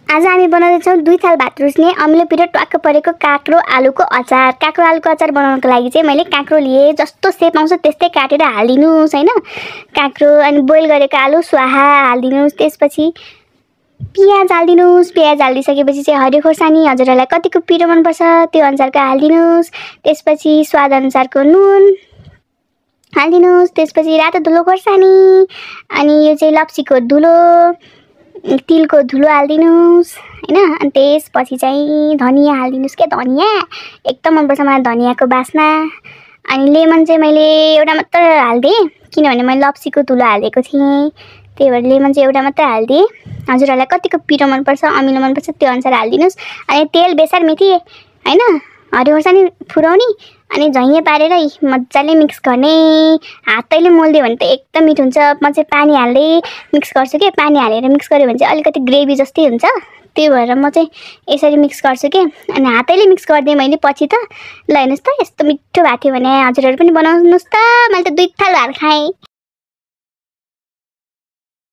आज हामी बनाउँदैछौँ 2 थाल भात रुच्ने अमिलो पिरो ट्वाक्क परेको काँक्रो आलुको अचार। काँक्रो आलुको अचार बनाउनको लागि चाहिँ मैले काँक्रो लिए, जस्तो सेप आउँछ त्यस्तै काटेर हालिदिनुस् हैन। काँक्रो अनि बोइल गरेको आलु स्वाहा हालिदिनुस्। त्यसपछि पियाज हालिदिनुस्। पियाज हालिदिसकेपछि चाहिँ हरियो खोर्सानी हजुरहरूलाई कतिको पिरो मनपर्छ त्यो अनुसारको हालिदिनुस्। त्यसपछि स्वाद अनुसारको नुन हालिदिनुस्। त्यसपछि रातो धुलो खोर्सानी अनि यो चाहिँ लप्सीको धुलो तिलको धुलो हालिदिनुस् हैन। अनि त्यसपछि चाहिँ धनिया हालिदिनुस् के धनिया एकदम मनपर्छ मलाई धनियाको बास्ना। अनि लेमन चाहिँ मैले एउटा मात्र हालिदिएँ किनभने मैले लप्सीको धुलो हालेको थिएँ, त्यही भएर लेमन चाहिँ एउटा मात्र हालिदिएँ। हजुरहरूलाई कतिको पिरो मनपर्छ अमिलो मनपर्छ त्यो अनुसार हालिदिनुस्। अनि तेल बेसार मेथी हैन हरियो खोर्सानी फुराउने अनि झैँगे पारेर मजाले मिक्स गर्ने। हातैले मोल्दियो भने त एकदम मिठो हुन्छ। म चाहिँ पानी हाल्दै मिक्स गर्छु के, पानी हालेर मिक्स गर्यो भने चाहिँ अलिकति ग्रेभी जस्तै हुन्छ, त्यही भएर म चाहिँ यसरी मिक्स गर्छु के। अनि हातैले मिक्स गरिदिएँ मैले पछि त। ल हेर्नुहोस् त यस्तो मिठो भएको थियो भने हजुरहरू पनि बनाउनुहोस् त। मैले त 2 थाल भात खाएँ।